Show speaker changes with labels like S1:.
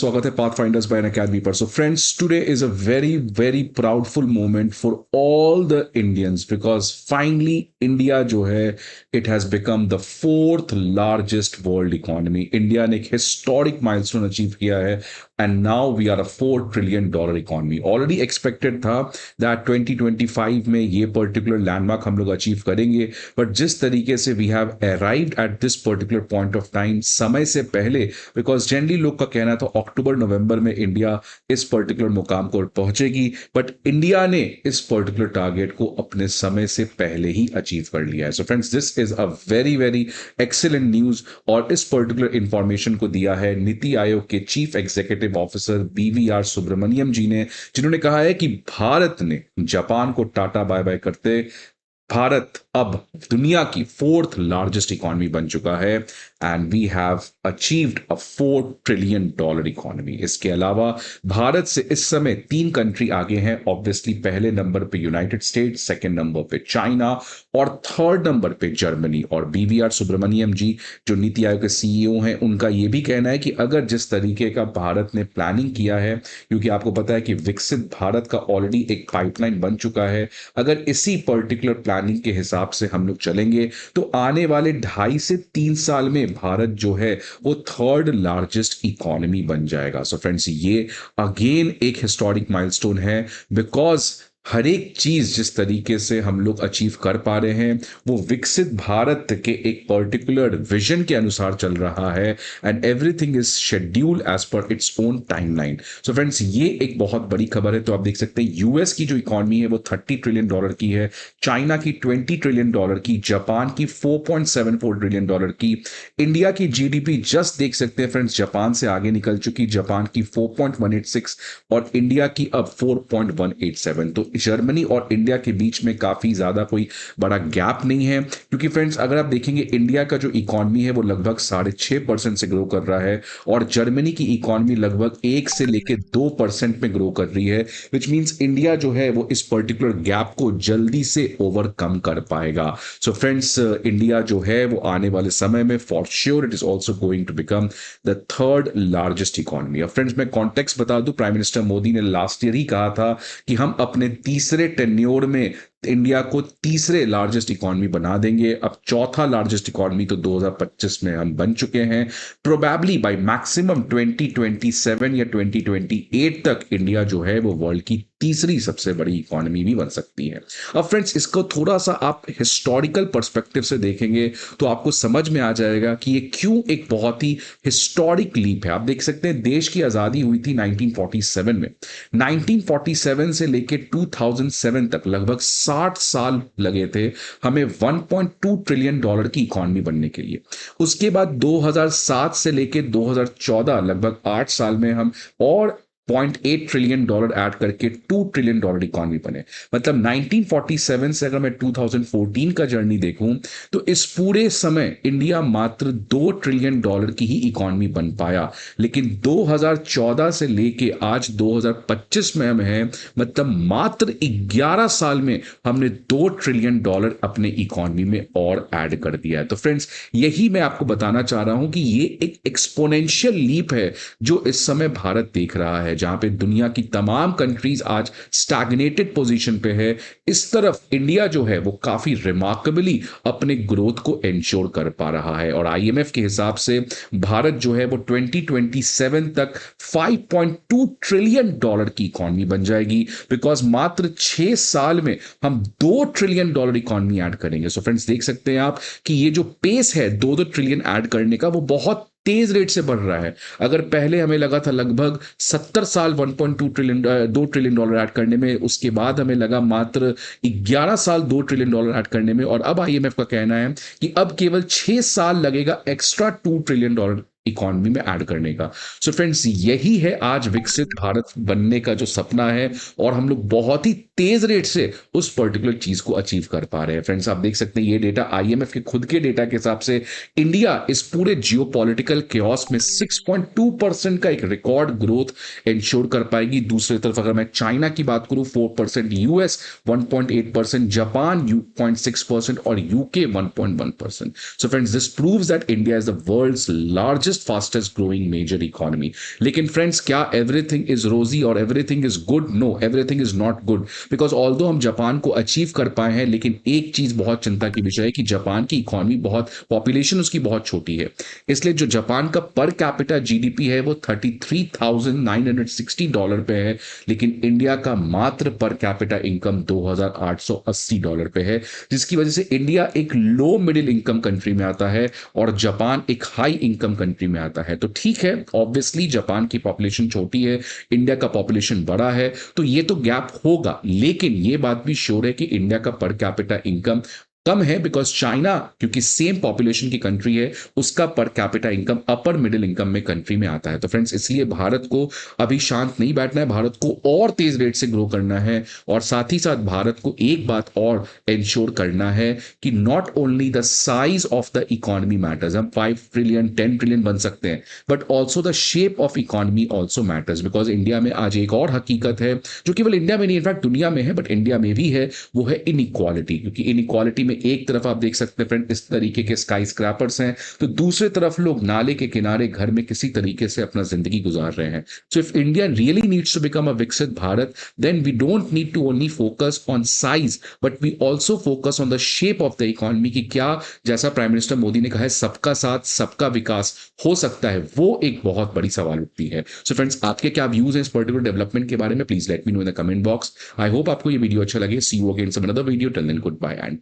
S1: स्वागत है Pathfinders bye an academy पर। So friends, today is a very very proudful moment for all the Indians because finally India जो है it has become the fourth largest world economy. India ने एक historic milestone achieve किया है and now we are a $4 trillion economy. Already expected था that 2025 में ये particular landmark हम लोग अचीव करेंगे, बट जिस तरीके से we have arrived at this particular point of time समय से पहले, बिकॉज जनरली लोग का कहना था अक्टूबर नवंबर में इंडिया इस पर्टिकुलर मुकाम को पहुंचेगी, बट इंडिया ने इस पर्टिकुलर टारगेट को अपने समय से पहले ही अचीव कर लिया है। सो friends, this is a very very excellent news और इस पर्टिकुलर इंफॉर्मेशन को दिया है नीति आयोग के chief executive officer BVR Subrahmanyam ji ने, जिन्होंने कहा है कि भारत ने जापान को टाटा बाय बाय करते भारत अब दुनिया की फोर्थ लार्जेस्ट इकोनॉमी बन चुका है and we have achieved a $4 trillion economy. इसके अलावा भारत से इस समय 3 कंट्री आगे हैं। ऑब्वियसली पहले नंबर पे यूनाइटेड स्टेट्स, सेकंड नंबर पे चाइना और थर्ड नंबर पे जर्मनी। और BVR सुब्रमण्यम जी जो नीति आयोग के CEO हैं, उनका यह भी कहना है कि अगर जिस तरीके का भारत ने प्लानिंग किया है, क्योंकि आपको पता है कि विकसित भारत का ऑलरेडी एक पाइपलाइन बन चुका है, अगर इसी पर्टिकुलर प्लानिंग के हिसाब से हम लोग चलेंगे तो आने वाले 2.5 से 3 साल में भारत जो है वो थर्ड लार्जेस्ट इकोनॉमी बन जाएगा। सो फ्रेंड्स, ये अगेन एक हिस्टोरिक माइलस्टोन है बिकॉज हर एक चीज जिस तरीके से हम लोग अचीव कर पा रहे हैं वो विकसित भारत के एक पर्टिकुलर विजन के अनुसार चल रहा है and everything is scheduled as per its own timeline. So friends, ये एक बहुत बड़ी खबर है। तो आप देख सकते हैं यूएस की जो इकोनॉमी है वो $30 ट्रिलियन की है, चाइना की $20 ट्रिलियन की, जापान की $4.74 ट्रिलियन की, इंडिया की जीडीपी जस्ट देख सकते हैं फ्रेंड्स, जापान से आगे निकल चुकी, जापान की 4.186 और इंडिया की अब 4.187। तो जर्मनी और इंडिया के बीच में काफी ज्यादा कोई बड़ा गैप नहीं है, क्योंकि फ्रेंड्स अगर आप देखेंगे इंडिया का जो इकोनॉमी है वो लगभग 6.5% से ग्रो कर रहा है और जर्मनी की इकोनॉमी लगभग 1 से लेकर 2% में ग्रो कर रही है, विच मींस इंडिया जो है वो इस पर्टिकुलर गैप को जल्दी से ओवरकम कर पाएगा। सो फ्रेंड्स, इंडिया जो है वो आने वाले समय में for sure it is also going to become the third largest economy. Friends, मैं कॉन्टेक्स्ट बता दूं, प्राइम मिनिस्टर मोदी ने लास्ट ईयर ही कहा था कि हम अपने तीसरे टेन्योर में इंडिया को तीसरे लार्जेस्ट इकोनॉमी बना देंगे। अब चौथा लार्जेस्ट इकोनॉमी तो 2025 में हम बन चुके हैं। प्रोबेबली बाय मैक्सिमम 2027 या 2028 तक इंडिया जो है वो वर्ल्ड की तीसरी सबसे बड़ी इकोनॉमी भी बन सकती है। अब फ्रेंड्स, इसको थोड़ा सा आप हिस्टोरिकल पर्सपेक्टिव से देखेंगे तो आपको समझ में आ जाएगा कि ये क्यों एक बहुत ही हिस्टोरिक लीप है। आप देख सकते हैं देश की आजादी हुई थी 1947 में। 1947 से लेके 2007 तक लगभग 60 साल लगे थे हमें $1.2 ट्रिलियन की इकोनॉमी बनने के लिए। उसके बाद 2007 से लेके 2014 लगभग 8 साल में हम और $0.8 ट्रिलियन ऐड करके $2 ट्रिलियन इकोनॉमी बने। मतलब 1947 से अगर मैं 2014 का जर्नी देखूं तो इस पूरे समय इंडिया मात्र $2 ट्रिलियन की ही इकोनॉमी बन पाया, लेकिन 2014 से लेके आज 2025 में हम हैं, मतलब मात्र 11 साल में हमने $2 ट्रिलियन अपने इकोनॉमी में और ऐड कर दिया है। तो फ्रेंड्स, यही मैं आपको बताना चाह रहा हूं कि ये एक एक्सपोनेंशियल लीप है जो इस समय भारत देख रहा है, जहां पे दुनिया की तमाम कंट्रीज आज स्टैग्नेटेड पोजीशन पे है। इस तरफ इंडिया जो है वो काफी रिमार्केबली अपने ग्रोथ को एंश्योर कर पा रहा है और IMF के हिसाब से भारत जो है वो 2027 तक $5.2 ट्रिलियन की इकोनॉमी बन जाएगी, बिकॉज मात्र 6 साल में हम $2 ट्रिलियन इकोनॉमी ऐड करेंगे। सो फ्रेंड्स, देख सकते हैं आप कि ये जो पेस है 2 ट्रिलियन ऐड करने का वो बहुत तेज रेट से बढ़ रहा है। अगर पहले हमें लगा था लगभग 70 साल 1.2 ट्रिलियन $2 ट्रिलियन ऐड करने में, उसके बाद हमें लगा मात्र 11 साल $2 ट्रिलियन ऐड करने में, और अब IMF का कहना है कि अब केवल 6 साल लगेगा एक्स्ट्रा $2 ट्रिलियन इकोनॉमी में ऐड करने का। सो फ्रेंड्स, यही है आज विकसित भारत बनने का जो सपना है और हम लोग बहुत ही तेज रेट से उस पर्टिकुलर चीज को अचीव कर पा रहे हैं। फ्रेंड्स, आप देख सकते हैं ये डेटा IMF के खुद के डेटा के हिसाब से इंडिया इस पूरे जियोपॉलिटिकल केओस में 6.2% का एक रिकॉर्ड ग्रोथ इंश्योर कर पाएगी। दूसरी तरफ अगर मैं चाइना की बात करूं 4%, US 1.8%, जापान 0.6% और UK 1.1%। So friends, this proves that India is the world's largest largest fastest growing major economy. लेकिन फ्रेंड्स, क्या एवरीथिंग इज रोजी और everything is good? No, everything is not good, because although हम Japan को achieve कर पाए हैं, लेकिन एक चीज बहुत चिंता की विषय है कि जापान की इकोनॉमी बहुत, पॉपुलेशन उसकी बहुत छोटी है। इसलिए जो जापान का पर कैपिटा जीडीपी है वो $33,960 पे है, लेकिन इंडिया का मात्र पर कैपिटा इनकम $2,880 पे है, जिसकी वजह से इंडिया एक लो मिडिल इनकम कंट्री में आता है और जापान एक हाई इनकम कंट्री में आता है। तो ठीक है, ऑब्वियसली जापान की पॉपुलेशन छोटी है, इंडिया का पॉपुलेशन बड़ा है, तो ये तो गैप होगा, लेकिन ये बात भी श्योर है कि इंडिया का पर कैपिटा इनकम कम है, बिकॉज चाइना, क्योंकि सेम पॉपुलेशन की कंट्री है, उसका per capita income upper middle income में कंट्री में आता है। तो फ्रेंड्स, इसलिए भारत को अभी शांत नहीं बैठना है, भारत को और तेज रेट से ग्रो करना है, और साथ ही साथ भारत को एक बात और इंश्योर करना है कि not only the size of the economy matters, हम 5 ट्रिलियन 10 ट्रिलियन बन सकते हैं, but also the shape of economy also matters, because India में आज एक और हकीकत है जो केवल इंडिया में नहीं, इनफैक्ट दुनिया में है, बट इंडिया में भी है, वो है इनइक्वालिटी। क्योंकि इनइक्वालिटी में एक तरफ आप देख सकते हैं फ्रेंड, इस तरीके के स्काई स्क्रैपर्स हैं, तो दूसरे तरफ लोग नाले के किनारे घर में किसी तरीके से अपना जिंदगी गुजार रहे हैं। So if India really needs to become a Viksit Bharat, then we don't need to only focus on size, but we also focus on the shape of the economy, की क्या, जैसा प्राइम मिनिस्टर मोदी ने कहा है, सबका साथ सबका विकास हो सकता है, वो एक बहुत बड़ी सवाल उठती है। सो फ्रेंड्स, आपके क्या व्यूज हैं इस पर्टिकुलर डेवलपमेंट के बारे में? Please let me know in the comment box. I hope आपको ये वीडियो अच्छा लगे। See you again some another video, till then goodbye and